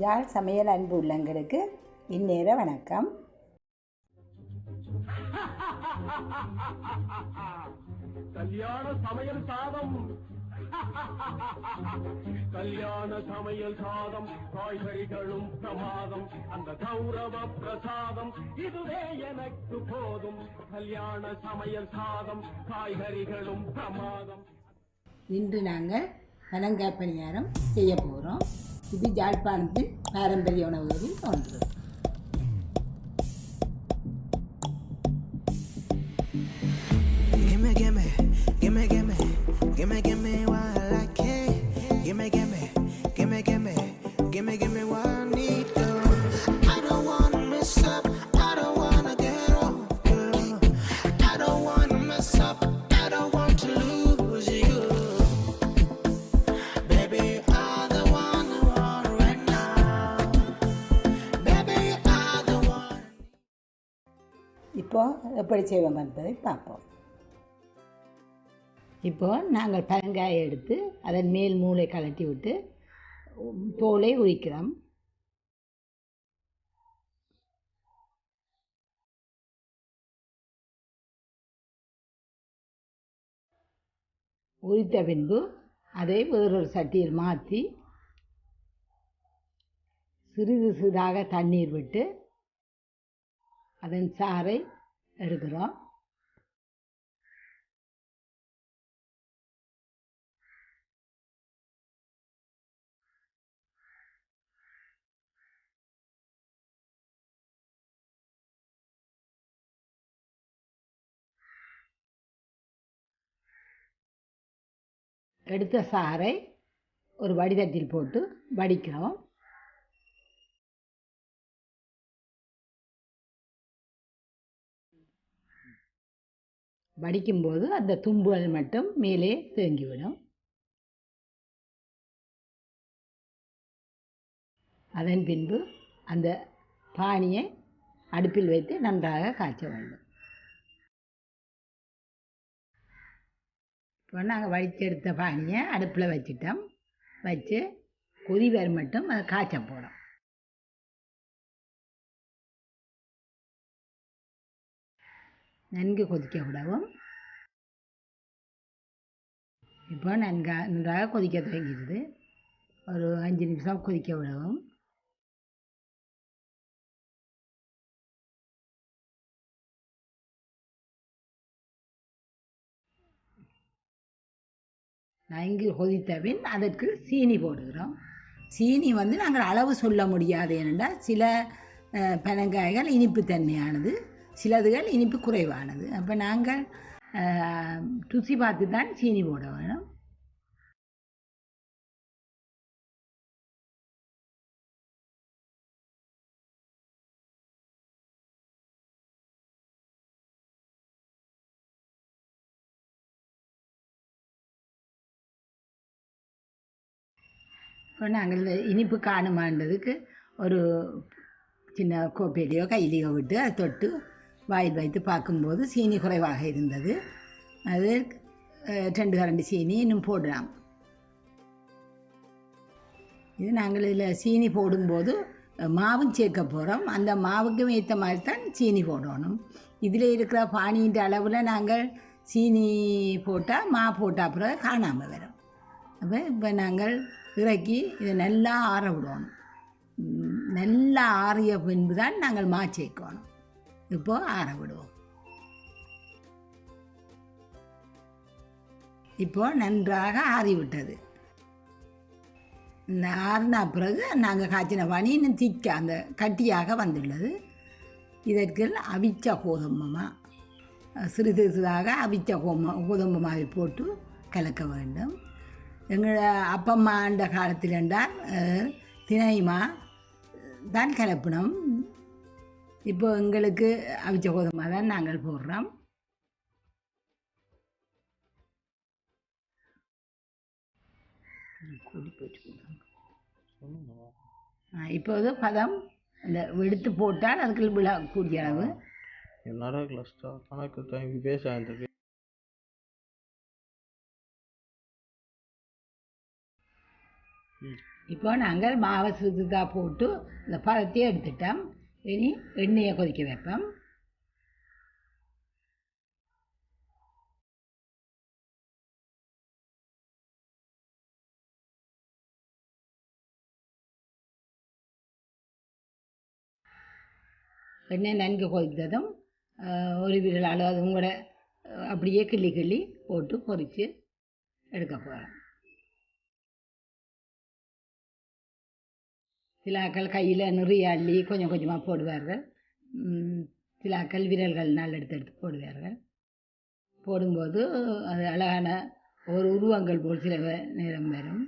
யாழ் சமையல் அன்பு உள்ளங்களுக்கு இந்நேர வணக்கம். கல்யாண சமையல் சாதம், கல்யாண சமையல் சாதம், காய்கறிகளும் பிரமாதம், அந்த கௌரவ பிரசாதம் இதுவே எனக்கு போதும். கல்யாண சமையல் சாதம், காய்கறிகளும் பிரமாதம். இன்று நாங்கள் பனங்காய் பணியாரம் செய்ய போகிறோம். இது யாழ்ப்பாணத்தின் பாரம்பரிய உணவுகளில் ஒன்று. இப்போ எப்படி செய்வோம் என்பதை பார்ப்போம். இப்போ நாங்கள் பனங்காயை எடுத்து அதன் மேல் மூளை கலட்டி விட்டு தோலை உரிக்கிறோம். உரித்த பின்பு அதை வேறொரு சட்டியில் மாற்றி சிறிது சிறிதாக தண்ணீர் விட்டு அதன் சாறை எடுக்கிறோம். எடுத்த சாறை ஒரு வடிதட்டில் போட்டு வடிக்கிறோம். வடிக்கும்போது அந்த தும்புகள் மட்டும் மேலே தேங்கிவிடும். அதன் பின்பு அந்த பானியை அடுப்பில் வைத்து நன்றாக காய்ச்ச வேண்டும். இப்போ நாங்கள் வடித்தெடுத்த பானியை அடுப்பில் வச்சுட்டோம். வச்சு கொதி வரும் மட்டும் அதை காய்ச்ச போகிறோம். நன்கு கொதிக்க விடவும். இப்போ நன்றாக கொதிக்க தொடங்கிடுது. ஒரு 5 நிமிஷம் கொதிக்க விடவும். நன்கு கொதித்த பின் அதற்கு சீனி போடுகிறோம். சீனி நாங்கள் அளவு சொல்ல முடியாது. ஏனென்றால் சில பனங்காய்கள் இனிப்பு தன்மையானது, சிலதுகள் இனிப்பு குறைவானது. அப்போ நாங்கள் ருசி பார்த்து தான் சீனி போட வேணும். இப்போ நாங்கள் இனிப்பு காணுமான்றதுக்கு ஒரு சின்ன கோப்பையிலையோ கையிலையோ விட்டு அதை தொட்டு வாயில் வைத்து பார்க்கும்போது சீனி குறைவாக இருந்தது. அது 2 கரண்டி சீனி இன்னும் போடலாம். இது நாங்கள் இதில் சீனி போடும்போது மாவும் சேர்க்க போகிறோம். அந்த மாவுக்கும் ஏற்ற மாதிரி தான் சீனி போடணும். இதில் இருக்கிற பானின்ற அளவில் நாங்கள் சீனி போட்டால் மா போட்டால் அப்புறம் காணாமல் வரும். அப்போ இப்போ நாங்கள் இறக்கி இதை நல்லா ஆற விடணும். நல்லா ஆறிய பின்பு தான் நாங்கள் மா சேர்க்கணும். இப்போது ஆற விடுவோம். இப்போது நன்றாக ஆறிவிட்டது. இந்த ஆறின பிறகு நாங்கள் காய்ச்சின பானி இன்னும் திக்க அந்த கட்டியாக வந்துள்ளது. இதற்கு அவிச்ச கோதுமை சிறிது சிறிதாக அவிச்ச கோதுமை மாதிரி போட்டு கலக்க வேண்டும். எங்களோட அப்பம்மா ஆண்ட காலத்தில் என்றால் தினைமா தான் கலப்பினோம். இப்போ எங்களுக்கு அவிச்ச கோதுமை தான் நாங்கள் போடுறோம். இப்போது பதம் இந்த எடுத்து போட்டால் அதுக்கு விழா கூடிய அளவு இப்போ நாங்கள் மாவை சிறுதாக போட்டு இந்த பழத்தையும் எடுத்துட்டோம். இனி எண்ணெயை கொதிக்க வைப்போம். எண்ணெய் நன்கு கொதித்ததும் ஒரு விரல் அளவு அது உங்களோட அப்படியே கிள்ளி கிள்ளி போட்டு பொரித்து எடுக்க போகிறோம். சிலாக்கள் கையில் நிறைய அள்ளி கொஞ்சம் கொஞ்சமாக போடுவார்கள். சிலாக்கள் விரல்கள் எடுத்து எடுத்து போடுவார்கள். போடும்போது அது அழகான ஒரு உருவங்கள் போல் சில நேரம் வரும்.